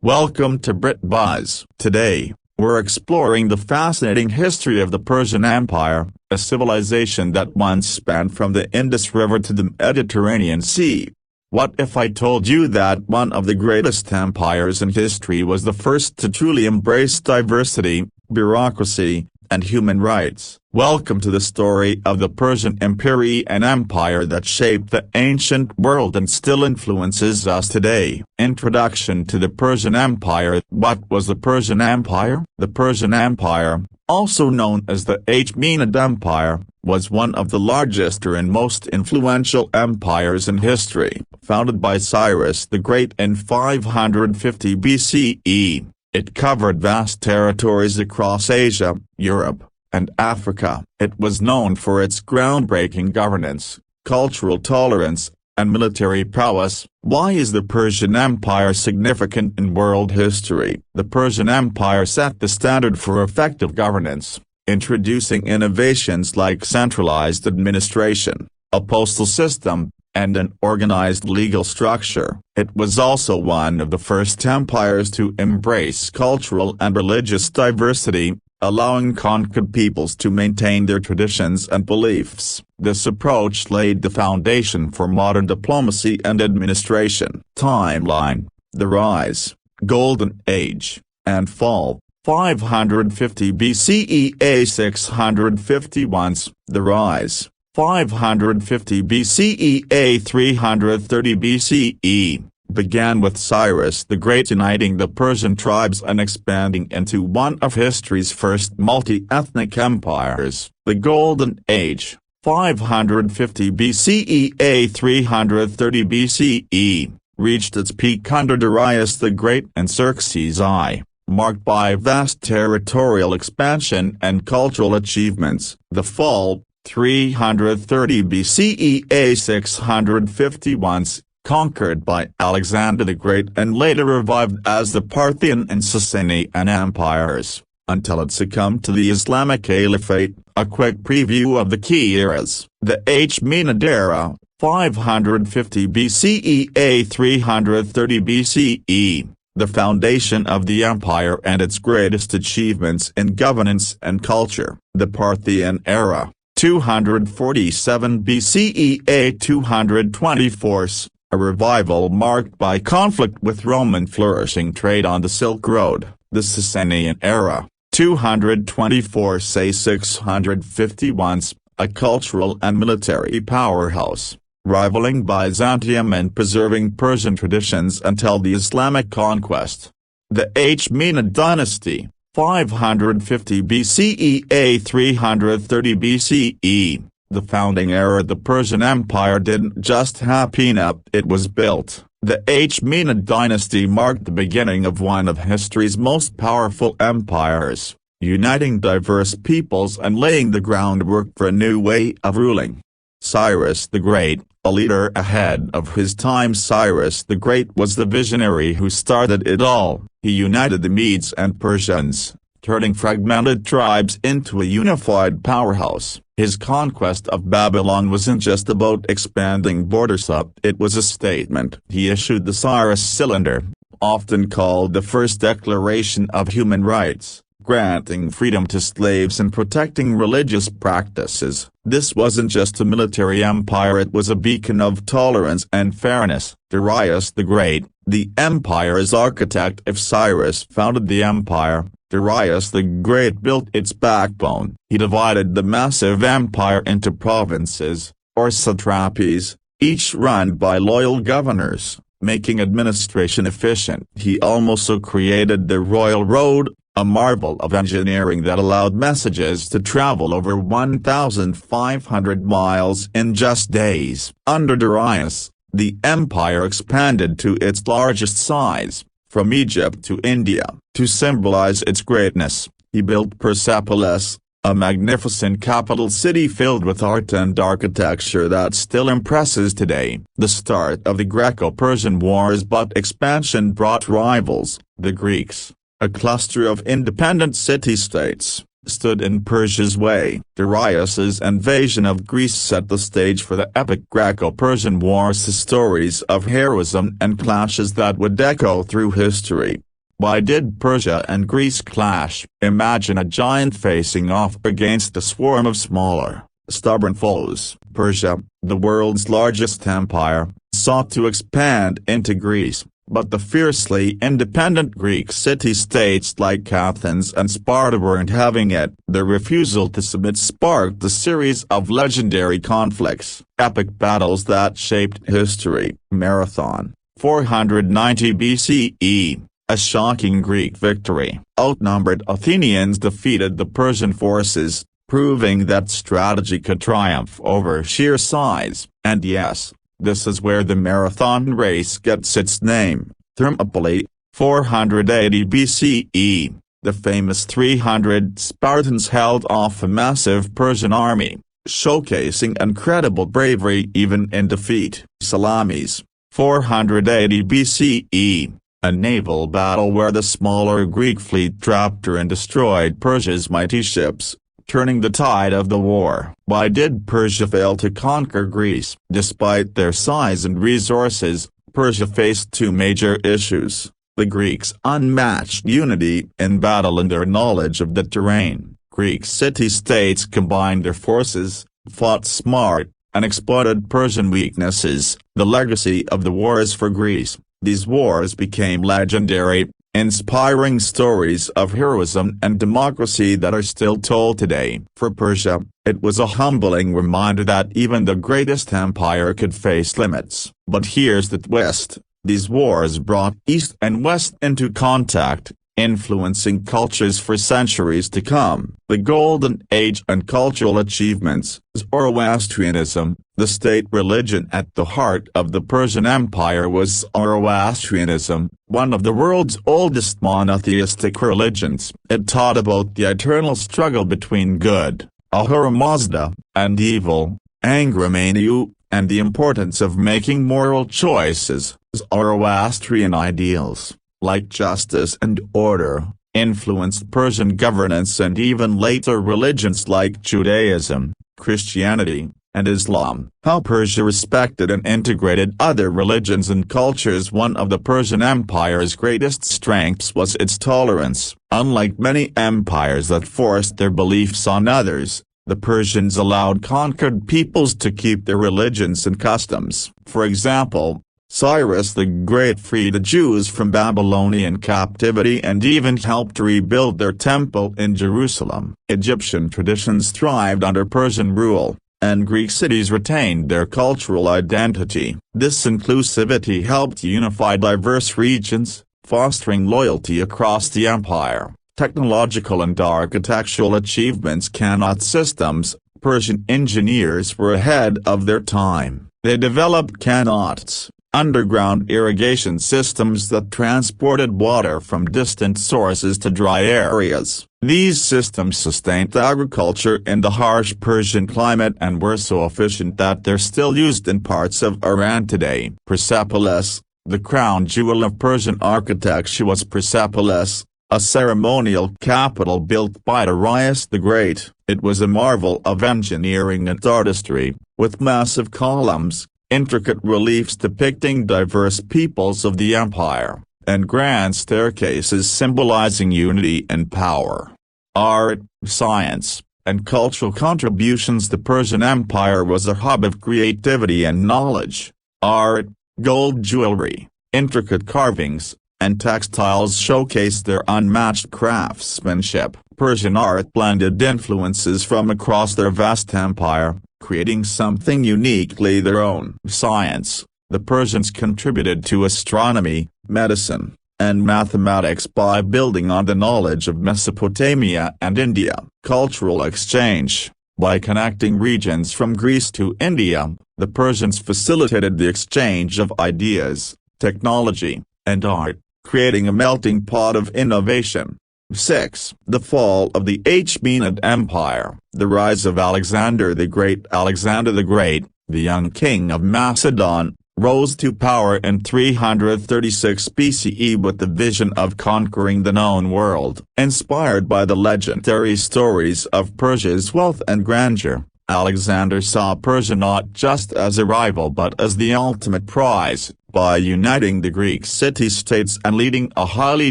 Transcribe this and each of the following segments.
Welcome to BritBuzz. Today, we're exploring the fascinating history of the Persian Empire, a civilization that once spanned from the Indus River to the Mediterranean Sea. What if I told you that one of the greatest empires in history was the first to truly embrace diversity, bureaucracy, and human rights? Welcome to the story of the Persian Empire, an empire that shaped the ancient world and still influences us today. Introduction to the Persian Empire. What was the Persian Empire? The Persian Empire, also known as the Achaemenid Empire, was one of the largest and most influential empires in history. Founded by Cyrus the Great in 550 BCE, it covered vast territories across Asia, Europe, and Africa. It was known for its groundbreaking governance, cultural tolerance, and military prowess. Why is the Persian Empire significant in world history? The Persian Empire set the standard for effective governance, introducing innovations like centralized administration, a postal system, and an organized legal structure. It was also one of the first empires to embrace cultural and religious diversity, allowing conquered peoples to maintain their traditions and beliefs. This approach laid the foundation for modern diplomacy and administration. Timeline: the rise, Golden Age, and fall. 550 BCE 651, the rise. 550 BCE 330 BCE, began with Cyrus the Great uniting the Persian tribes and expanding into one of history's first multi-ethnic empires. The Golden Age, 550 BCE 330 BCE, reached its peak under Darius the Great and Xerxes I, marked by vast territorial expansion and cultural achievements. The fall, 330 BCE 651, conquered by Alexander the Great and later revived as the Parthian and Sassanian Empires, until it succumbed to the Islamic Caliphate. A quick preview of the key eras. The Achaemenid era, 550 BCE 330 BCE, the foundation of the empire and its greatest achievements in governance and culture. The Parthian era, 247 BCE 224, a revival marked by conflict with Roman flourishing trade on the Silk Road. The Sassanian era, 224 651, a cultural and military powerhouse, rivaling Byzantium and preserving Persian traditions until the Islamic conquest. The Achaemenid dynasty, 550 BCE 330 BCE, the founding era of the Persian Empire didn't just happen up, it was built. The Achaemenid dynasty marked the beginning of one of history's most powerful empires, uniting diverse peoples and laying the groundwork for a new way of ruling. Cyrus the Great, a leader ahead of his time. Cyrus the Great was the visionary who started it all. He united the Medes and Persians, turning fragmented tribes into a unified powerhouse. His conquest of Babylon wasn't just about expanding borders it was a statement. He issued the Cyrus Cylinder, often called the first declaration of human rights, granting freedom to slaves and protecting religious practices. This wasn't just a military empire, it was a beacon of tolerance and fairness. Darius the Great, the empire's architect. If Cyrus founded the empire, Darius the Great built its backbone. He divided the massive empire into provinces, or satrapies, each run by loyal governors, making administration efficient. He also created the royal road, a marvel of engineering that allowed messages to travel over 1,500 miles in just days. Under Darius, the empire expanded to its largest size, from Egypt to India. To symbolize its greatness, he built Persepolis, a magnificent capital city filled with art and architecture that still impresses today. The start of the Greco-Persian Wars, but expansion brought rivals. The Greeks, a cluster of independent city-states, stood in Persia's way. Darius's invasion of Greece set the stage for the epic Greco-Persian Wars, stories of heroism and clashes that would echo through history. Why did Persia and Greece clash? Imagine a giant facing off against a swarm of smaller, stubborn foes. Persia, the world's largest empire, sought to expand into Greece, but the fiercely independent Greek city-states like Athens and Sparta weren't having it. Their refusal to submit sparked a series of legendary conflicts, epic battles that shaped history. Marathon, 490 BCE. A shocking Greek victory. Outnumbered Athenians defeated the Persian forces, proving that strategy could triumph over sheer size. And yes, this is where the marathon race gets its name. Thermopylae, 480 BCE. The famous 300 Spartans held off a massive Persian army, showcasing incredible bravery even in defeat. Salamis, 480 BCE. A naval battle where the smaller Greek fleet trapped and destroyed Persia's mighty ships, turning the tide of the war. Why did Persia fail to conquer Greece? Despite their size and resources, Persia faced two major issues: the Greeks' unmatched unity in battle and their knowledge of the terrain. Greek city-states combined their forces, fought smart, and exploited Persian weaknesses. The legacy of the wars for Greece. These wars became legendary, inspiring stories of heroism and democracy that are still told today. For Persia, it was a humbling reminder that even the greatest empire could face limits. But here's the twist: these wars brought East and West into contact, influencing cultures for centuries to come. The Golden Age and cultural achievements. Zoroastrianism, the state religion at the heart of the Persian Empire, was Zoroastrianism, one of the world's oldest monotheistic religions. It taught about the eternal struggle between good, Ahura Mazda, and evil, Angra Mainyu, and the importance of making moral choices. Zoroastrian ideals, like justice and order, influenced Persian governance and even later religions like Judaism, Christianity, and Islam. How Persia respected and integrated other religions and cultures. One of the Persian Empire's greatest strengths was its tolerance. Unlike many empires that forced their beliefs on others, the Persians allowed conquered peoples to keep their religions and customs. For example, Cyrus the Great freed the Jews from Babylonian captivity and even helped rebuild their temple in Jerusalem. Egyptian traditions thrived under Persian rule, and Greek cities retained their cultural identity. This inclusivity helped unify diverse regions, fostering loyalty across the empire. Technological and architectural achievements. Qanat systems. Persian engineers were ahead of their time. They developed qanats, underground irrigation systems that transported water from distant sources to dry areas. These systems sustained agriculture in the harsh Persian climate and were so efficient that they're still used in parts of Iran today. Persepolis, the crown jewel of Persian architecture, was Persepolis, a ceremonial capital built by Darius the Great. It was a marvel of engineering and artistry, with massive columns, intricate reliefs depicting diverse peoples of the empire, and grand staircases symbolizing unity and power. Art, science, and cultural contributions. The Persian Empire was a hub of creativity and knowledge. Art, gold jewelry, intricate carvings, and textiles showcased their unmatched craftsmanship. Persian art blended influences from across their vast empire, creating something uniquely their own. Science. The Persians contributed to astronomy, medicine, and mathematics by building on the knowledge of Mesopotamia and India. Cultural exchange. By connecting regions from Greece to India, the Persians facilitated the exchange of ideas, technology, and art, creating a melting pot of innovation. 6. The fall of the Achaemenid Empire. The rise of Alexander the Great. Alexander the Great, the young king of Macedon, rose to power in 336 BCE with the vision of conquering the known world. Inspired by the legendary stories of Persia's wealth and grandeur, Alexander saw Persia not just as a rival but as the ultimate prize, By uniting the Greek city-states and leading a highly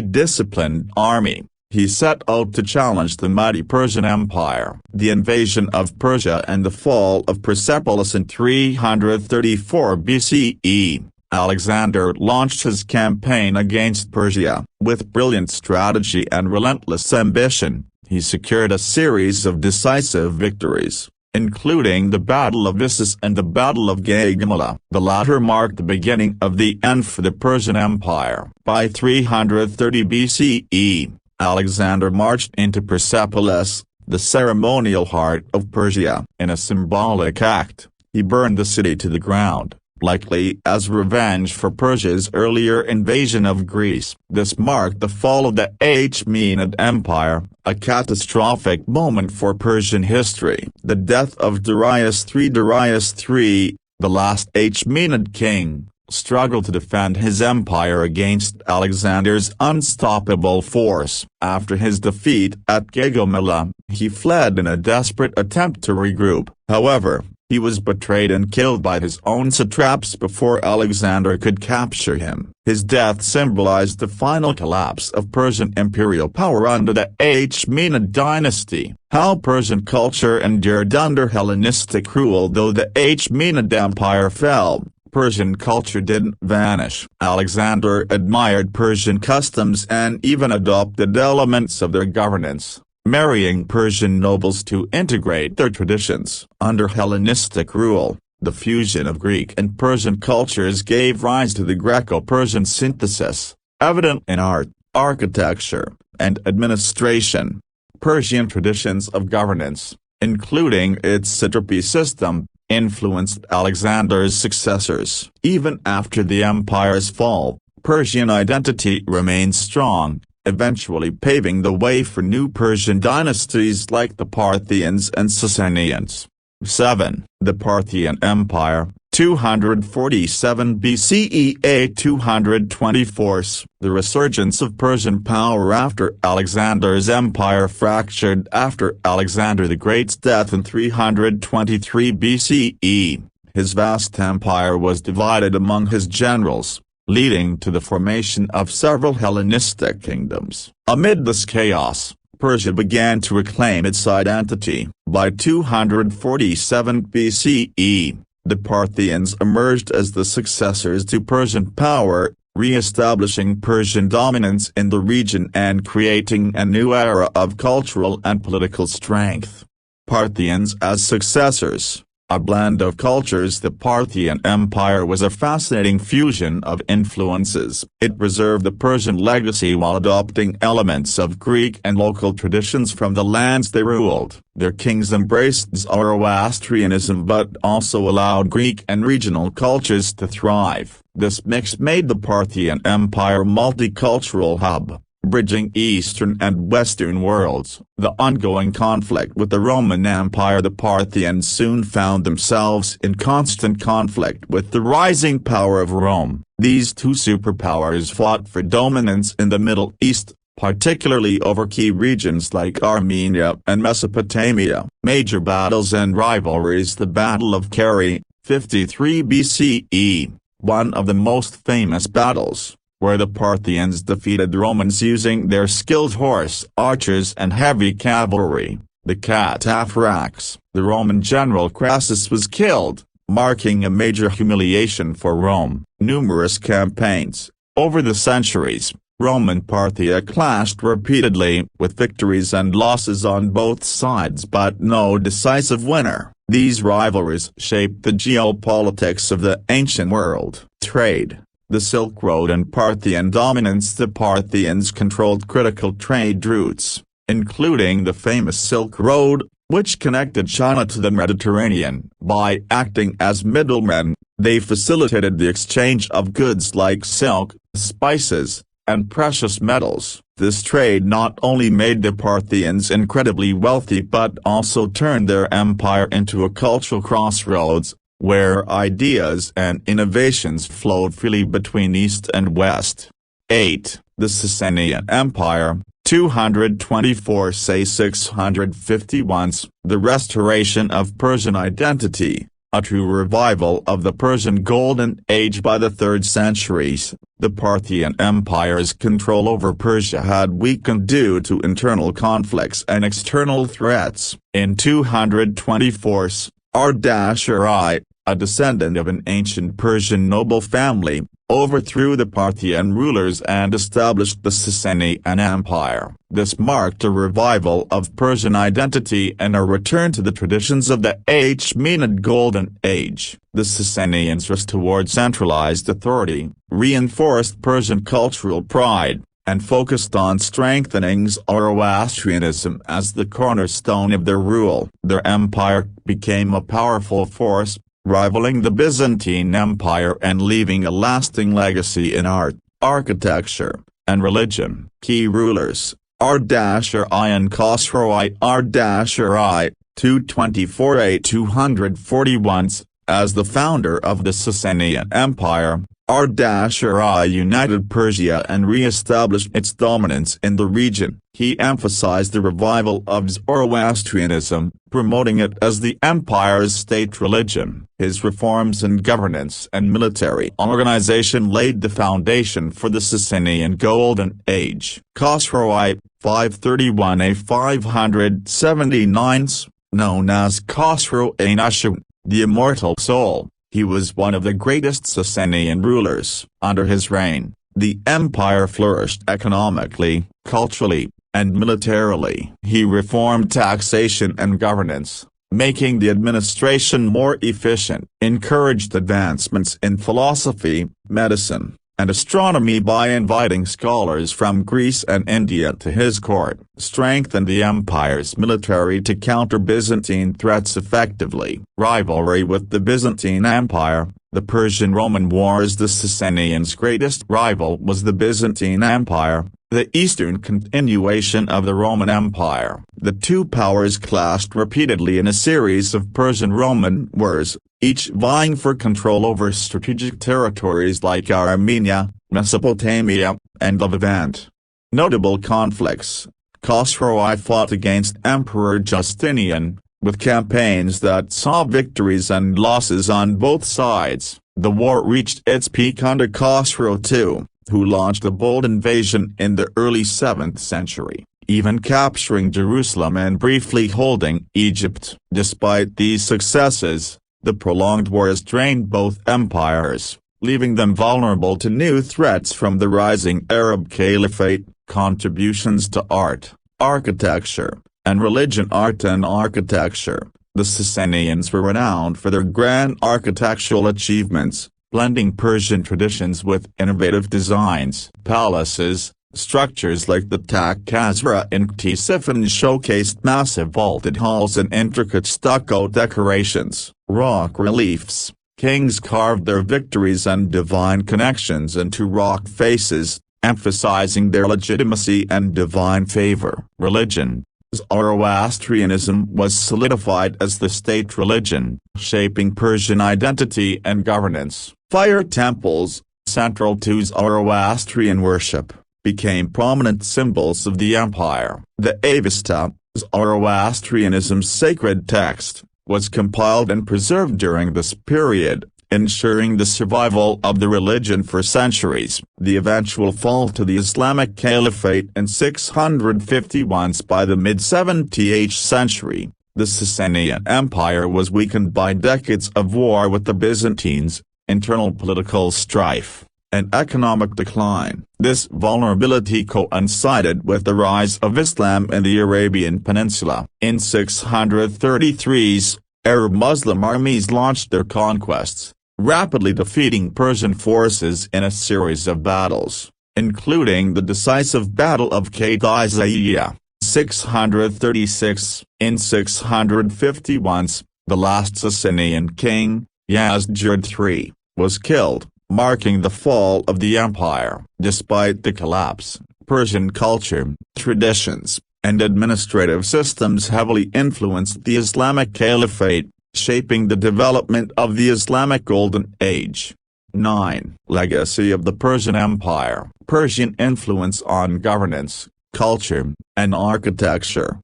disciplined army, he set out to challenge the mighty Persian Empire. The invasion of Persia and the fall of Persepolis in 334 BCE, Alexander launched his campaign against Persia. With brilliant strategy and relentless ambition, he secured a series of decisive victories, including the Battle of Issus and the Battle of Gaugamela. The latter marked the beginning of the end for the Persian Empire. By 330 BCE, Alexander marched into Persepolis, the ceremonial heart of Persia. In a symbolic act, he burned the city to the ground, likely as revenge for Persia's earlier invasion of Greece. This marked the fall of the Achaemenid Empire, a catastrophic moment for Persian history. The death of Darius III, the last Achaemenid king, struggled to defend his empire against Alexander's unstoppable force. After his defeat at Gaugamela, he fled in a desperate attempt to regroup. However, he was betrayed and killed by his own satraps before Alexander could capture him. His death symbolized the final collapse of Persian imperial power under the Achaemenid dynasty. How Persian culture endured under Hellenistic rule. Though the Achaemenid Empire fell, Persian culture didn't vanish. Alexander admired Persian customs and even adopted elements of their governance, marrying Persian nobles to integrate their traditions. Under Hellenistic rule, the fusion of Greek and Persian cultures gave rise to the Greco-Persian synthesis, evident in art, architecture, and administration. Persian traditions of governance, including its satrapy system, influenced Alexander's successors. Even after the empire's fall, Persian identity remained strong, eventually paving the way for new Persian dynasties like the Parthians and Sassanians. 7. The Parthian Empire, 247 BCE. 224. The resurgence of Persian power after Alexander's empire fractured after Alexander the Great's death in 323 BCE. His vast empire was divided among his generals, leading to the formation of several Hellenistic kingdoms. Amid this chaos, Persia began to reclaim its identity. By 247 BCE, the Parthians emerged as the successors to Persian power, re-establishing Persian dominance in the region and creating a new era of cultural and political strength. Parthians as successors, a blend of cultures. The Parthian Empire was a fascinating fusion of influences. It preserved the Persian legacy while adopting elements of Greek and local traditions from the lands they ruled. Their kings embraced Zoroastrianism but also allowed Greek and regional cultures to thrive. This mix made the Parthian Empire a multicultural hub, bridging Eastern and Western worlds. The ongoing conflict with the Roman Empire. The Parthians soon found themselves in constant conflict with the rising power of Rome. These two superpowers fought for dominance in the Middle East, particularly over key regions like Armenia and Mesopotamia. Major battles and rivalries. The Battle of Carrhae, 53 BCE, one of the most famous battles, where the Parthians defeated the Romans using their skilled horse archers and heavy cavalry. The cataphracts. The Roman general Crassus was killed, marking a major humiliation for Rome. Numerous campaigns. Over the centuries, Rome and Parthia clashed repeatedly, with victories and losses on both sides but no decisive winner. These rivalries shaped the geopolitics of the ancient world. Trade. The Silk Road and Parthian dominance. The Parthians controlled critical trade routes, including the famous Silk Road, which connected China to the Mediterranean. By acting as middlemen, they facilitated the exchange of goods like silk, spices, and precious metals. This trade not only made the Parthians incredibly wealthy but also turned their empire into a cultural crossroads, where ideas and innovations flowed freely between East and West. 8. The Sassanian Empire, 224–651. The restoration of Persian identity. a true revival of the Persian Golden Age. By the 3rd centuries, the Parthian Empire's control over Persia had weakened due to internal conflicts and external threats. In 224, Ardashir, a descendant of an ancient Persian noble family, overthrew the Parthian rulers and established the Sassanian Empire. This marked a revival of Persian identity and a return to the traditions of the Achaemenid Golden Age. The Sassanians rose toward centralized authority, reinforced Persian cultural pride, and focused on strengthening Zoroastrianism as the cornerstone of their rule. Their empire became a powerful force, rivaling the Byzantine Empire and leaving a lasting legacy in art, architecture, and religion. Key rulers: Ardashir and Khosrow. Ardashir, 224–241, as the founder of the Sassanian Empire, Ardashir united Persia and re-established its dominance in the region. He emphasized the revival of Zoroastrianism, promoting it as the empire's state religion. His reforms in governance and military organization laid the foundation for the Sassanian Golden Age. Khosrow, 531–579, known as Khosrow-Nashu, the immortal soul. He was one of the greatest Sassanian rulers. Under his reign, the empire flourished economically, culturally, and militarily. He reformed taxation and governance, making the administration more efficient, encouraged advancements in philosophy, medicine, and astronomy by inviting scholars from Greece and India to his court, strengthened the empire's military to counter Byzantine threats effectively. Rivalry with the Byzantine Empire, the Persian-Roman Wars. The Sassanians' greatest rival was the Byzantine Empire, the eastern continuation of the Roman Empire. The two powers clashed repeatedly in a series of Persian-Roman wars, each vying for control over strategic territories like Armenia, Mesopotamia, and the Levant. Notable conflicts: Khosrow fought against Emperor Justinian, with campaigns that saw victories and losses on both sides. The war reached its peak under Khosrow II, who launched a bold invasion in the early 7th century, even capturing Jerusalem and briefly holding Egypt. Despite these successes, the prolonged wars drained both empires, leaving them vulnerable to new threats from the rising Arab Caliphate. Contributions to art, architecture, and religion. Art and architecture. The Sassanians were renowned for their grand architectural achievements, blending Persian traditions with innovative designs. Palaces, structures like the Takazra in Ctesiphon showcased massive vaulted halls and intricate stucco decorations. Rock reliefs. Kings carved their victories and divine connections into rock faces, emphasizing their legitimacy and divine favor. Religion. Zoroastrianism was solidified as the state religion, shaping Persian identity and governance. Fire temples, central to Zoroastrian worship, became prominent symbols of the empire. The Avesta, Zoroastrianism's sacred text, was compiled and preserved during this period, ensuring the survival of the religion for centuries. The eventual fall to the Islamic Caliphate in 651. By the mid-17th century, the Sassanian Empire was weakened by decades of war with the Byzantines, internal political strife, and economic decline. This vulnerability coincided with the rise of Islam in the Arabian Peninsula. In 633, Arab Muslim armies launched their conquests, rapidly defeating Persian forces in a series of battles, including the decisive Battle of Qadisiyah, 636. In 651, the last Sassanian king, Yazdgerd III, was killed, marking the fall of the empire. Despite the collapse, Persian culture, traditions, and administrative systems heavily influenced the Islamic Caliphate, shaping the development of the Islamic Golden Age. 9. Legacy of the Persian Empire. Persian influence on governance, culture, and architecture.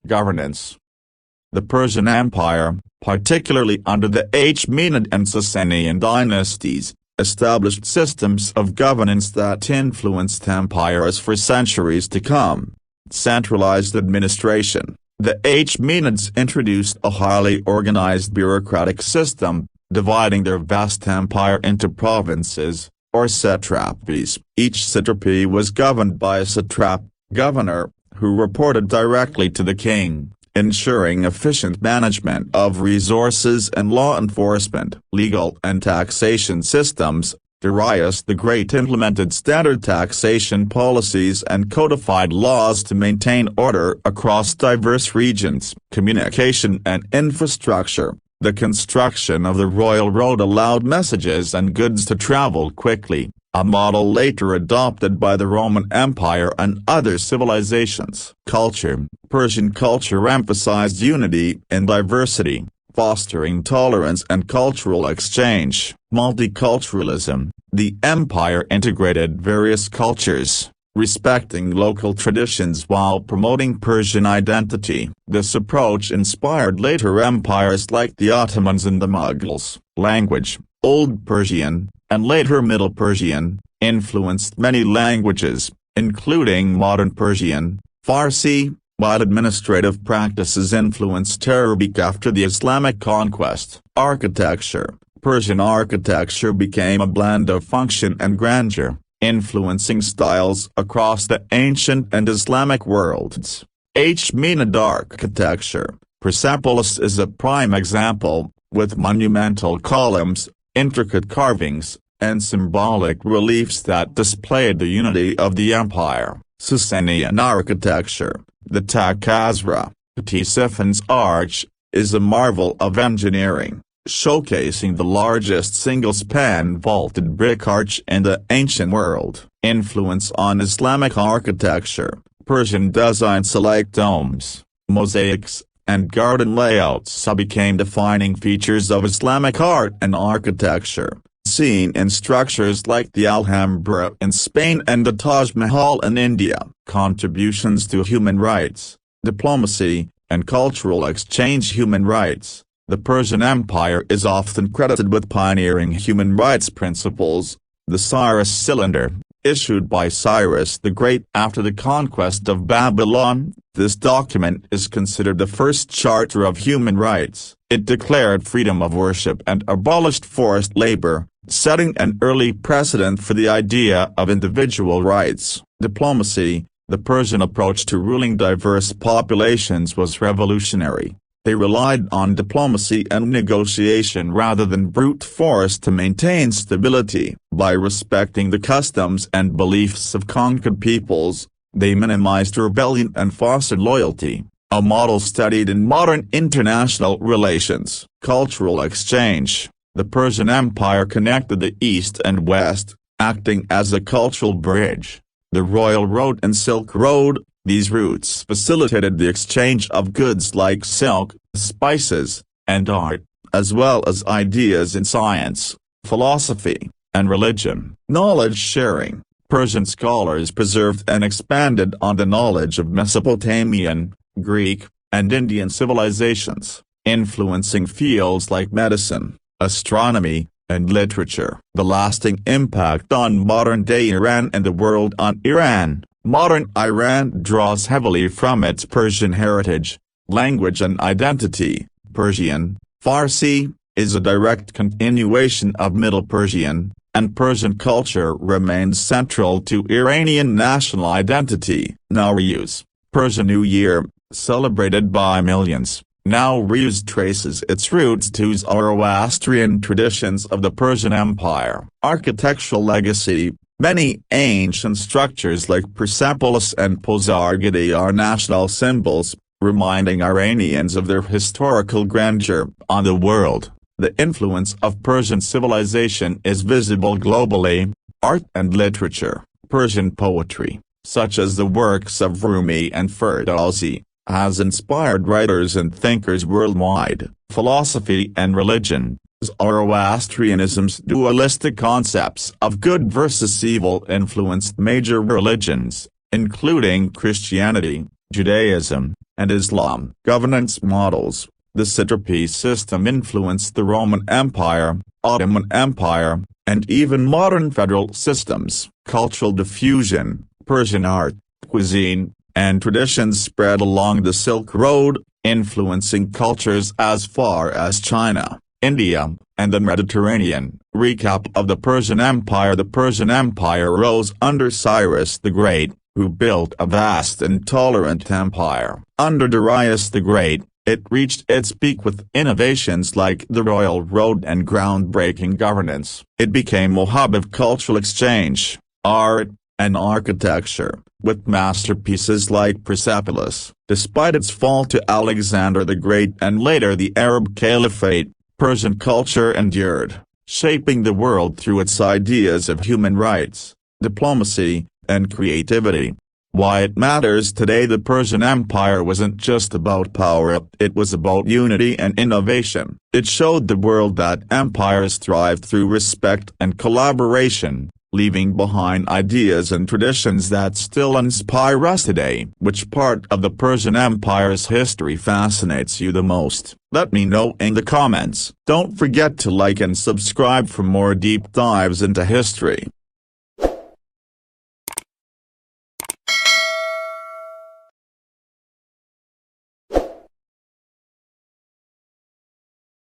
Governance. The Persian Empire, particularly under the Achaemenid and Sassanian dynasties, established systems of governance that influenced empires for centuries to come. Centralized administration. The Achaemenids introduced a highly organized bureaucratic system, dividing their vast empire into provinces, or satrapies. Each satrapy was governed by a satrap, governor, who reported directly to the king, ensuring efficient management of resources and law enforcement. Legal and taxation systems. Darius the Great implemented standard taxation policies and codified laws to maintain order across diverse regions. Communication and infrastructure. The construction of the royal road allowed messages and goods to travel quickly, a model later adopted by the Roman Empire and other civilizations. Culture. Persian culture emphasized unity in diversity, fostering tolerance and cultural exchange. Multiculturalism. The empire integrated various cultures, respecting local traditions while promoting Persian identity. This approach inspired later empires like the Ottomans and the Mughals. Language. Old Persian, and later Middle Persian, influenced many languages, including modern Persian, Farsi, while administrative practices influenced Arabic after the Islamic conquest. Architecture. Persian architecture became a blend of function and grandeur, influencing styles across the ancient and Islamic worlds. Achaemenid architecture. Persepolis is a prime example, with monumental columns, intricate carvings, and symbolic reliefs that displayed the unity of the empire. Sassanian architecture. The Takazra, Ctesiphan's arch, is a marvel of engineering, showcasing the largest single-span vaulted brick arch in the ancient world. Influence on Islamic architecture. Persian designs like domes, mosaics, and garden layouts became defining features of Islamic art and architecture, seen in structures like the Alhambra in Spain and the Taj Mahal in India. Contributions to human rights, diplomacy, and cultural exchange. Human rights. The Persian Empire is often credited with pioneering human rights principles. The Cyrus Cylinder, issued by Cyrus the Great after the conquest of Babylon, this document is considered the first charter of human rights. It declared freedom of worship and abolished forced labor, setting an early precedent for the idea of individual rights. Diplomacy. The Persian approach to ruling diverse populations was revolutionary. They relied on diplomacy and negotiation rather than brute force to maintain stability. By respecting the customs and beliefs of conquered peoples, they minimized rebellion and fostered loyalty, a model studied in modern international relations. Cultural exchange. The Persian Empire connected the East and West, acting as a cultural bridge. The Royal Road and Silk Road. These routes facilitated the exchange of goods like silk, spices, and art, as well as ideas in science, philosophy, and religion. Knowledge sharing. Persian scholars preserved and expanded on the knowledge of Mesopotamian, Greek, and Indian civilizations, influencing fields like medicine, astronomy, and literature. The lasting impact on modern-day Iran and the world. On Iran. Modern Iran draws heavily from its Persian heritage, language and identity. Persian, Farsi, is a direct continuation of Middle Persian, and Persian culture remains central to Iranian national identity. Nowruz, Persian New Year, celebrated by millions. Nowruz traces its roots to Zoroastrian traditions of the Persian Empire. Architectural legacy. Many ancient structures like Persepolis and Pozargadae are national symbols, reminding Iranians of their historical grandeur. On the world, the influence of Persian civilization is visible globally. Art and literature. Persian poetry, such as the works of Rumi and Ferdowsi, has inspired writers and thinkers worldwide. Philosophy and religion. Zoroastrianism's dualistic concepts of good versus evil influenced major religions, including Christianity, Judaism, and Islam. Governance models. The satrapy system influenced the Roman Empire, Ottoman Empire, and even modern federal systems. Cultural diffusion. Persian art, cuisine, and traditions spread along the Silk Road, influencing cultures as far as China, India, and the Mediterranean. Recap of the Persian Empire. The Persian Empire rose under Cyrus the Great, who built a vast and tolerant empire. Under Darius the Great, it reached its peak with innovations like the royal road and groundbreaking governance. It became a hub of cultural exchange, art, and architecture, with masterpieces like Persepolis. Despite its fall to Alexander the Great and later the Arab Caliphate, Persian culture endured, shaping the world through its ideas of human rights, diplomacy, and creativity. Why it matters today. The Persian Empire wasn't just about power, it was about unity and innovation. It showed the world that empires thrive through respect and collaboration, leaving behind ideas and traditions that still inspire us today. Which part of the Persian Empire's history fascinates you the most? Let me know in the comments. Don't forget to like and subscribe for more deep dives into history.